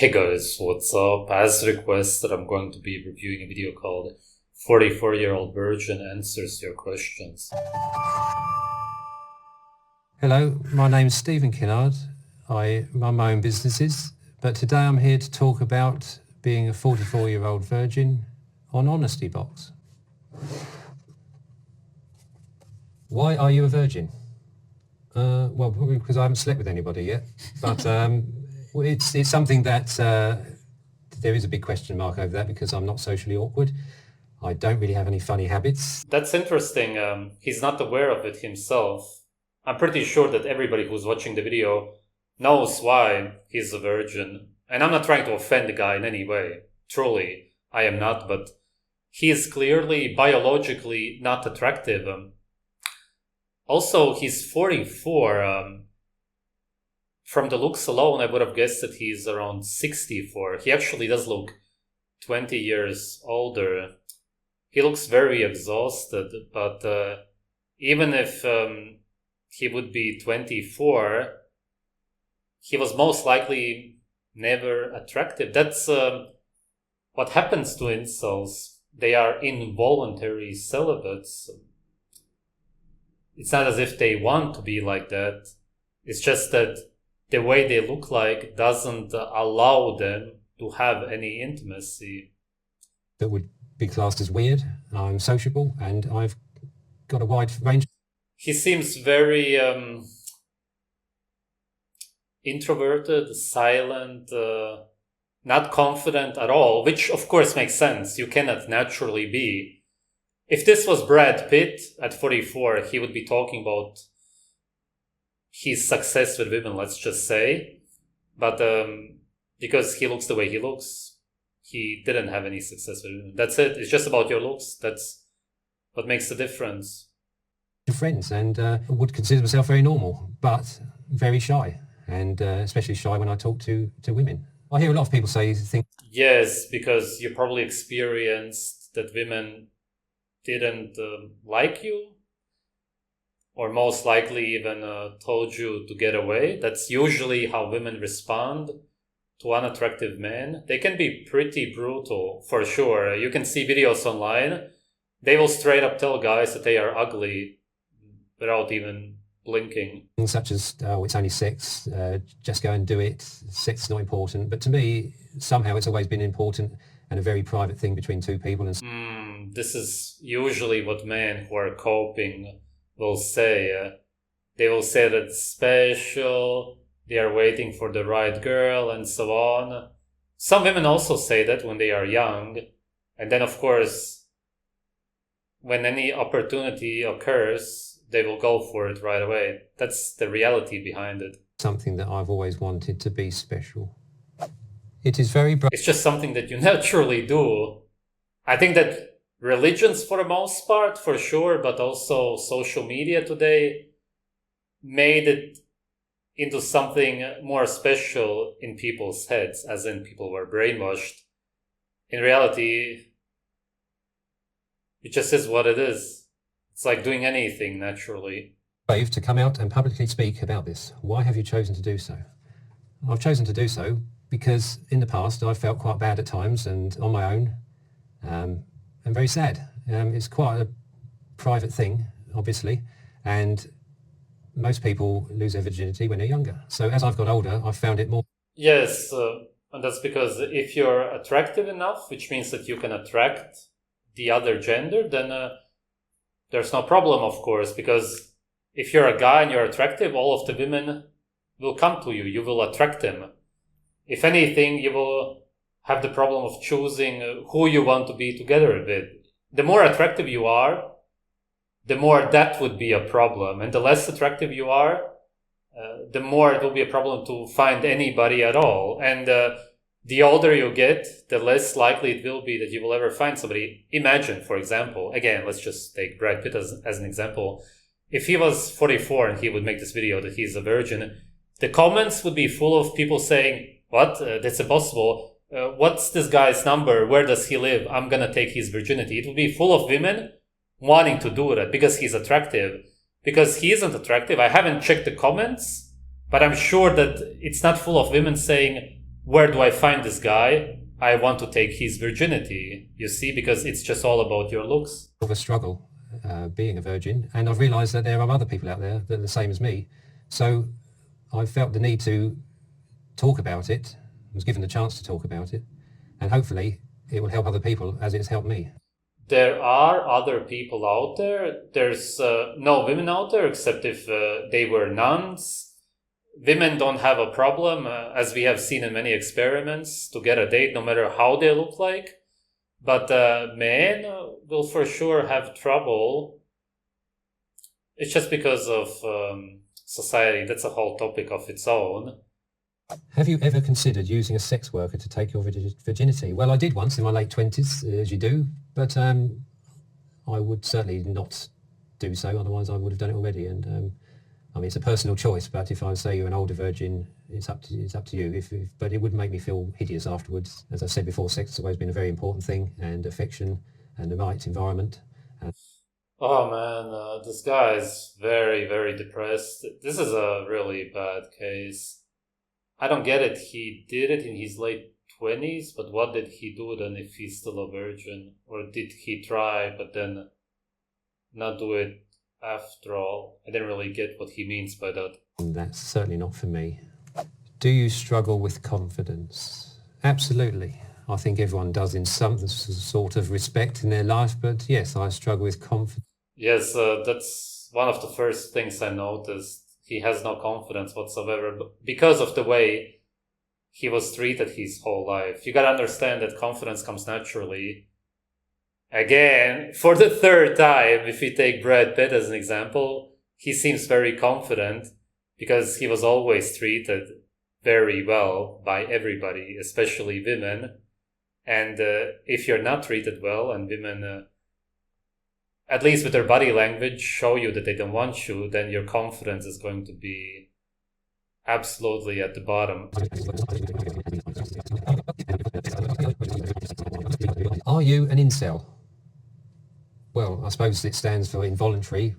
Hey guys, what's up? As requested, I'm going to be reviewing a video called 44-Year-Old Virgin Answers Your Questions. Hello, my name is Stephen Kinnard. I run my own businesses, but today I'm here to talk about being a 44-year-old virgin on Honesty Box. Why are you a virgin? Well, probably because I haven't slept with anybody yet, but it's something that there is a big question mark over that because I'm not socially awkward. I don't really have any funny habits. That's interesting. He's not aware of it himself. I'm pretty sure that everybody who's watching the video knows why he's a virgin. And I'm not trying to offend the guy in any way. Truly, I am not, but he is clearly biologically not attractive. Also, he's 44. From the looks alone, I would have guessed that he's around 64. He actually does look 20 years older. He looks very exhausted, but even if he would be 24, he was most likely never attractive. That's what happens to incels. They are involuntary celibates. It's not as if they want to be like that. It's just that the way they look like doesn't allow them to have any intimacy. That would be classed as weird. I'm sociable and I've got a wide range. He seems very introverted, silent, not confident at all, which of course makes sense. You cannot naturally be. If this was Brad Pitt at 44, he would be talking about his success with women, let's just say. But because he looks the way he looks, he didn't have any success with women. That's it. It's just about your looks. That's what makes the difference. Friends and would consider myself very normal, but very shy, and especially shy when I talk to women. I hear a lot of people say things. Yes, because you probably experienced that women didn't like you, or most likely even told you to get away. That's usually how women respond to unattractive men. They can be pretty brutal, for sure. You can see videos online. They will straight up tell guys that they are ugly without even blinking. Such as, oh, it's only sex, just go and do it, sex is not important. But to me, somehow it's always been important and a very private thing between two people. And this is usually what men who are coping will say. They will say that it's special, they are waiting for the right girl, and so on. Some women also say that when they are young. And then, of course, when any opportunity occurs, they will go for it right away. That's the reality behind it. Something that I've always wanted to be special. It is very... It's just something that you naturally do. I think that religions, for the most part, for sure, but also social media today made it into something more special in people's heads, as in people were brainwashed. In reality, it just is what it is. It's like doing anything naturally. Brave to come out and publicly speak about this. Why have you chosen to do so? I've chosen to do so because in the past I felt quite bad at times and on my own, and very sad. It's quite a private thing, obviously, and most people lose their virginity when they're younger. So as I've got older, I've found it more... Yes, and that's because if you're attractive enough, which means that you can attract the other gender, then there's no problem, of course, because if you're a guy and you're attractive, all of the women will come to you. You will attract them. If anything, you will have the problem of choosing who you want to be together with. The more attractive you are, the more that would be a problem. And the less attractive you are, the more it will be a problem to find anybody at all. And the older you get, the less likely it will be that you will ever find somebody. Imagine, for example, again, let's just take Brad Pitt as an example. If he was 44 and he would make this video that he's a virgin, the comments would be full of people saying, what? That's impossible. What's this guy's number? Where does he live? I'm gonna take his virginity. It would be full of women wanting to do that because he's attractive. Because he isn't attractive. I haven't checked the comments, but I'm sure that it's not full of women saying, where do I find this guy? I want to take his virginity, you see, because it's just all about your looks. Of a struggle being a virgin, and I've realised that there are other people out there that are the same as me. So I felt the need to talk about it, was given the chance to talk about it, and hopefully it will help other people as it's helped me. There are other people out there. There's no women out there, except if they were nuns. Women don't have a problem, as we have seen in many experiments, to get a date no matter how they look like. But men will for sure have trouble. It's just because of society. That's a whole topic of its own. Have you ever considered using a sex worker to take your virginity? Well, I did once in my late 20s, as you do, but I would certainly not do so, otherwise I would have done it already. And I mean, it's a personal choice, but if I say you're an older virgin, it's up to you. But it would make me feel hideous afterwards. As I said before, sex has always been a very important thing, and affection and the right environment. Oh man, this guy is very, very depressed. This is a really bad case. I don't get it. He did it in his late 20s, but what did he do then if he's still a virgin? Or did he try, but then not do it after all? I didn't really get what he means by that. That's certainly not for me. Do you struggle with confidence? Absolutely. I think everyone does in some sort of respect in their life, but yes, I struggle with confidence. Yes, that's one of the first things I noticed. He has no confidence whatsoever because of the way he was treated his whole life. You gotta understand that confidence comes naturally. Again, for the third time, if you take Brad Pitt as an example, he seems very confident because he was always treated very well by everybody, especially women. And if you're not treated well and women, at least with their body language, show you that they don't want you, then your confidence is going to be absolutely at the bottom. Are you an Insel? Well, I suppose it stands for involuntary,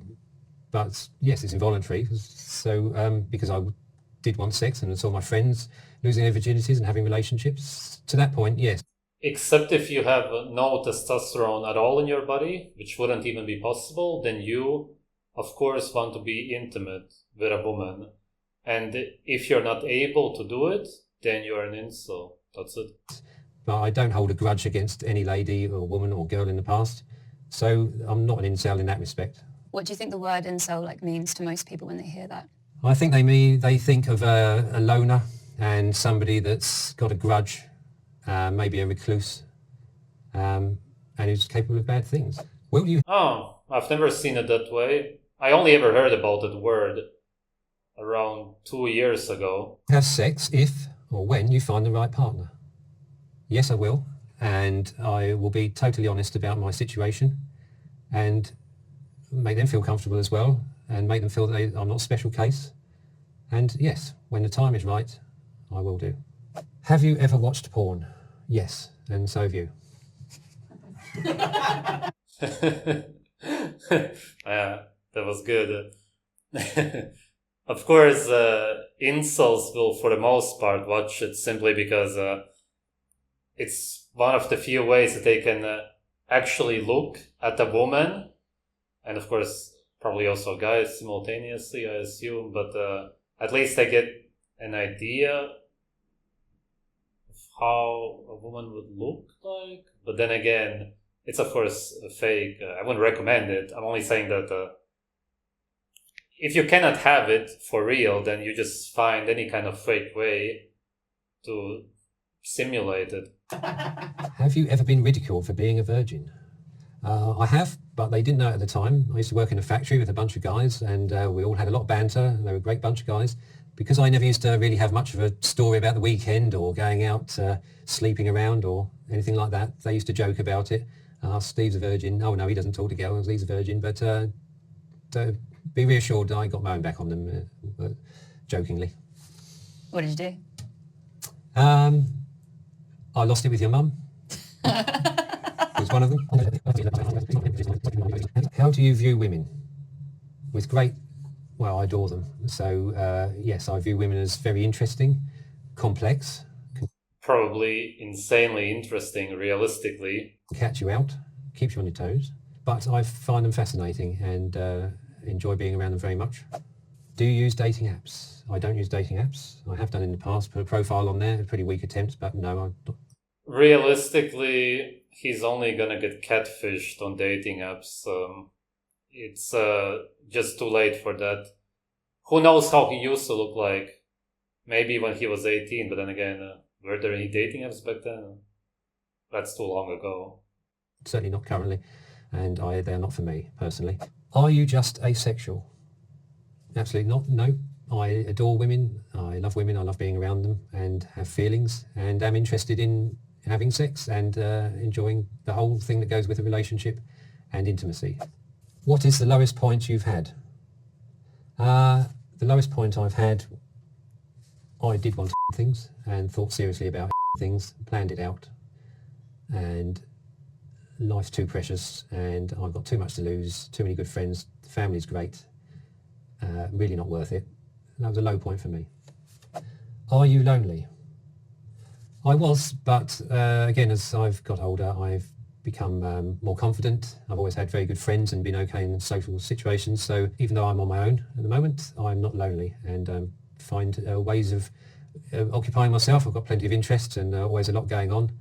but yes, it's involuntary. So because I did want sex and I saw my friends losing their virginities and having relationships, to that point, yes. Except if you have no testosterone at all in your body, which wouldn't even be possible, then you, of course, want to be intimate with a woman. And if you're not able to do it, then you're an incel. That's it. But I don't hold a grudge against any lady or woman or girl in the past. So I'm not an incel in that respect. What do you think the word incel means to most people when they hear that? I think they think of a loner and somebody that's got a grudge, maybe a recluse, and who's capable of bad things. Will you? Oh, I've never seen it that way. I only ever heard about that word around 2 years ago. Have sex if or when you find the right partner? Yes, I will. And I will be totally honest about my situation and make them feel comfortable as well and make them feel that I'm not a special case. And yes, when the time is right, I will do. Have you ever watched porn? Yes, and so have you. Yeah, that was good. Of course, incels will, for the most part, watch it simply because it's one of the few ways that they can actually look at a woman, and of course, probably also guys simultaneously, I assume, but at least they get an idea of how a woman would look like. But then again, it's of course a fake. I wouldn't recommend it. I'm only saying that if you cannot have it for real, then you just find any kind of fake way to simulate it. Have you ever been ridiculed for being a virgin? I have, but they didn't know it at the time. I used to work in a factory with a bunch of guys, and we all had a lot of banter, and they were a great bunch of guys. Because I never used to really have much of a story about the weekend or going out sleeping around or anything like that, they used to joke about it. Steve's a virgin. Oh no, he doesn't talk to girls, he's a virgin. But be reassured, I got my own back on them, jokingly. What did you do? I lost it with your mum. Was one of them. How do you view women? With great, well, I adore them. So yes, I view women as very interesting, complex. probably insanely interesting, realistically. Catch you out, keeps you on your toes, but I find them fascinating and enjoy being around them very much. Do you use dating apps? I don't use dating apps. I have done in the past, put a profile on there, a pretty weak attempt, but no, I'm not. Realistically, he's only gonna get catfished on dating apps. It's just too late for that. Who knows how he used to look like? Maybe when he was 18, but then again, were there any dating apps back then? That's too long ago. Certainly not currently, and they're not for me, personally. Are you just asexual? Absolutely not, no. I adore women, I love women, I love being around them and have feelings, and am interested in having sex and enjoying the whole thing that goes with a relationship and intimacy. What is the lowest point you've had? The lowest point I've had, I did want things and thought seriously about things, planned it out, and life's too precious and I've got too much to lose, too many good friends, the family's great, really not worth it. That was a low point for me. Are you lonely? I was, but again, as I've got older, I've become more confident. I've always had very good friends and been okay in social situations. So even though I'm on my own at the moment, I'm not lonely and find ways of occupying myself. I've got plenty of interests and always a lot going on.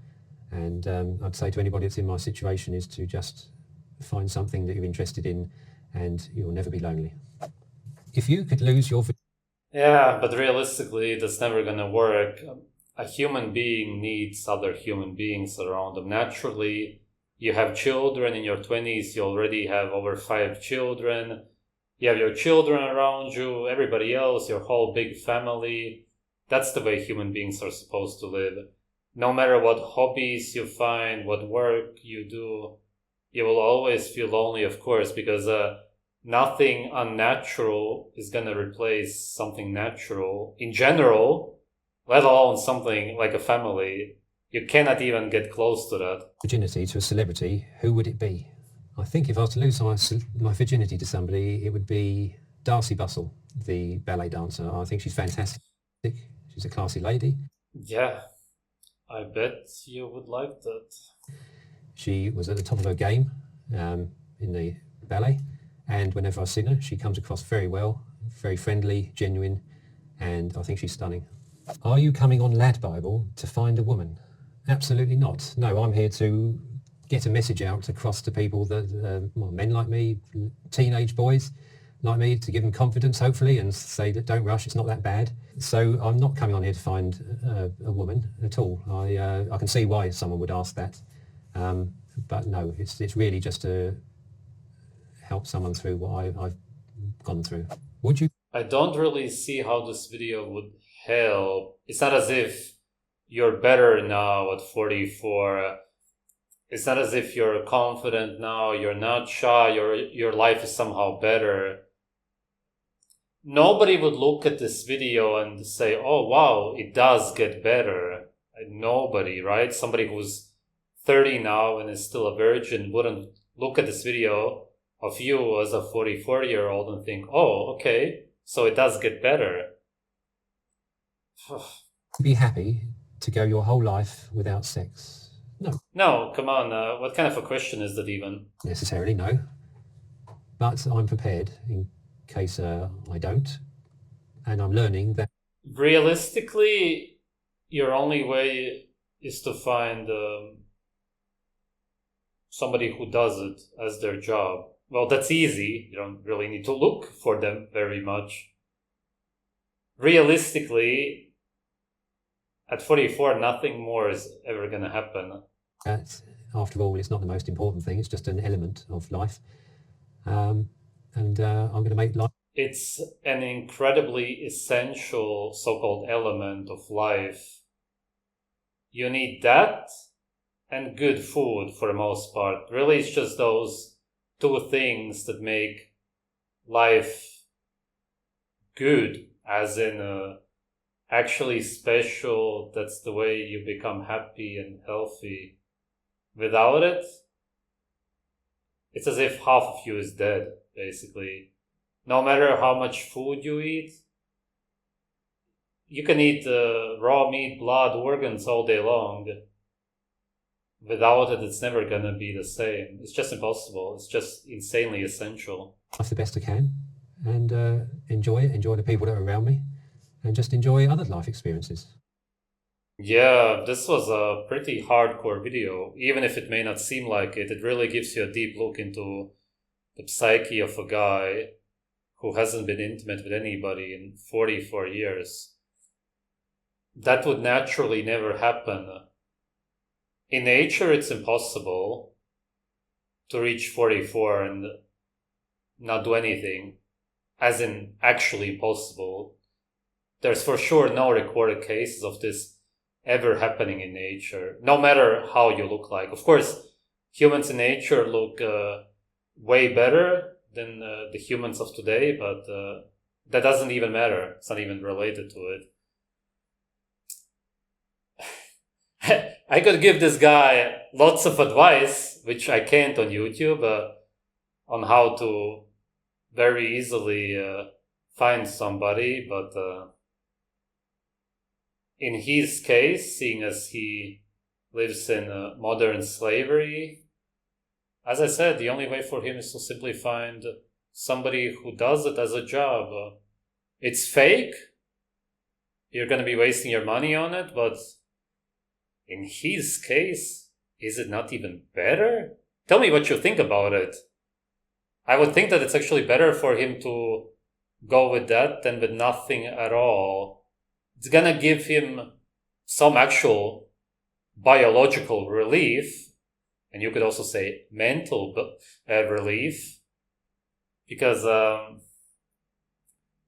And I'd say to anybody that's in my situation is to just find something that you're interested in and you'll never be lonely. If you could lose your... Yeah, but realistically, that's never gonna work. A human being needs other human beings around them. Naturally, you have children in your 20s, you already have over 5 children. You have your children around you, everybody else, your whole big family. That's the way human beings are supposed to live. No matter what hobbies you find, what work you do, you will always feel lonely, of course, because nothing unnatural is going to replace something natural in general, let alone something like a family. You cannot even get close to that. Virginity to a celebrity, who would it be? I think if I was to lose my virginity to somebody, it would be Darcy Bustle, the ballet dancer. I think she's fantastic. She's a classy lady. Yeah, I bet you would like that. She was at the top of her game in the ballet, and whenever I've seen her, she comes across very well, very friendly, genuine, and I think she's stunning. Are you coming on Lad Bible to find a woman? Absolutely not. No, I'm here to get a message out across to people that, men like me, teenage boys like me, to give them confidence, hopefully, and say that don't rush, it's not that bad. So I'm not coming on here to find a woman at all. I can see why someone would ask that. But no, it's really just to help someone through what I've gone through. Would you? I don't really see how this video would help. It's not as if you're better now at 44. It's not as if you're confident now, you're not shy, your life is somehow better. Nobody would look at this video and say, oh wow, it does get better. Nobody, right? Somebody who's 30 now and is still a virgin wouldn't look at this video of you as a 44-year-old and think, oh, okay, so it does get better. Be happy to go your whole life without sex? No. No, come on. What kind of a question is that even? Necessarily, no. But I'm prepared in case I don't. And I'm learning that... Realistically, your only way is to find somebody who does it as their job. Well, that's easy. You don't really need to look for them very much. Realistically, at 44, nothing more is ever going to happen. After all, it's not the most important thing. It's just an element of life. I'm going to make life... It's an incredibly essential so-called element of life. You need that and good food for the most part. Really, it's just those two things that make life good, as in actually special. That's the way you become happy and healthy. Without it, it's as if half of you is dead, basically. No matter how much food you eat, you can eat raw meat, blood, organs all day long. Without it, it's never gonna be the same. It's just impossible. It's just insanely essential. Life the best I can, and enjoy it, enjoy the people that are around me, and just enjoy other life experiences. Yeah, this was a pretty hardcore video. Even if it may not seem like it, it really gives you a deep look into the psyche of a guy who hasn't been intimate with anybody in 44 years. That would naturally never happen. In nature, it's impossible to reach 44 and not do anything, as in actually impossible. There's for sure no recorded cases of this ever happening in nature, no matter how you look like. Of course, humans in nature look way better than the humans of today, but that doesn't even matter. It's not even related to it. I could give this guy lots of advice, which I can't on YouTube, on how to very easily find somebody, but in his case, seeing as he lives in modern slavery, as I said, the only way for him is to simply find somebody who does it as a job. It's fake. You're going to be wasting your money on it, but in his case, is it not even better? Tell me what you think about it. I would think that it's actually better for him to go with that than with nothing at all. It's gonna give him some actual biological relief, and you could also say mental relief, because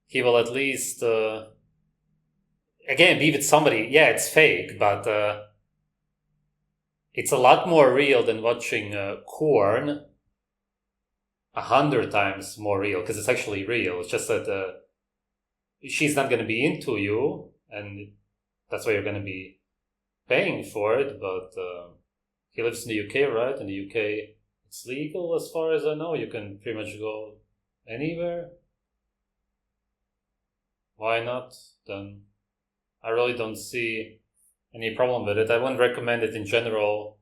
he will at least, again, be with somebody. Yeah, it's fake, but it's a lot more real than watching corn. 100 times more real, because it's actually real. It's just that she's not going to be into you, and that's why you're going to be paying for it. But he lives in the UK, right? In the UK, it's legal as far as I know. You can pretty much go anywhere. Why not? Then I really don't see any problem with it. I wouldn't recommend it in general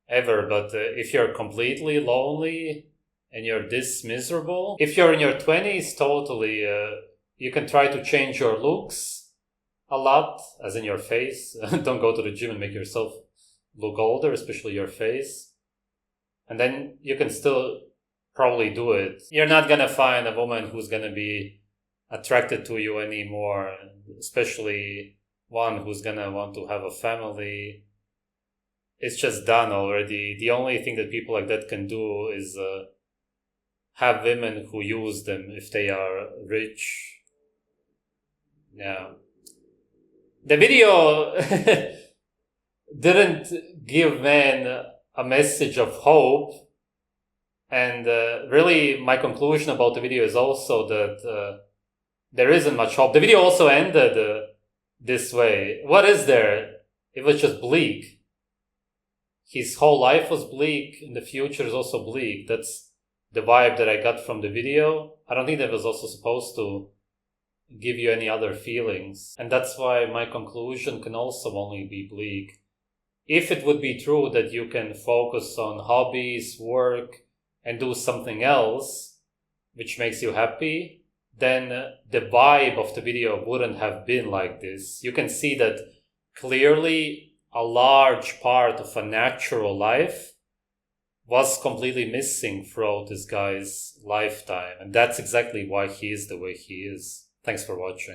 ever, but if you're completely lonely and you're this miserable, if you're in your 20s, totally, you can try to change your looks a lot, as in your face. Don't go to the gym and make yourself look older, especially your face. And then you can still probably do it. You're not gonna find a woman who's gonna be attracted to you anymore, especially one who's gonna want to have a family. It's just done already. The only thing that people like that can do is have women who use them if they are rich. Yeah. The video didn't give men a message of hope. And really, my conclusion about the video is also that there isn't much hope. The video also ended this way. What is there? It was just bleak. His whole life was bleak, and the future is also bleak. That's the vibe that I got from the video. I don't think that was also supposed to give you any other feelings. And that's why my conclusion can also only be bleak. If it would be true that you can focus on hobbies, work, and do something else which makes you happy, then the vibe of the video wouldn't have been like this. You can see that clearly a large part of a natural life was completely missing throughout this guy's lifetime. And that's exactly why he is the way he is. Thanks for watching.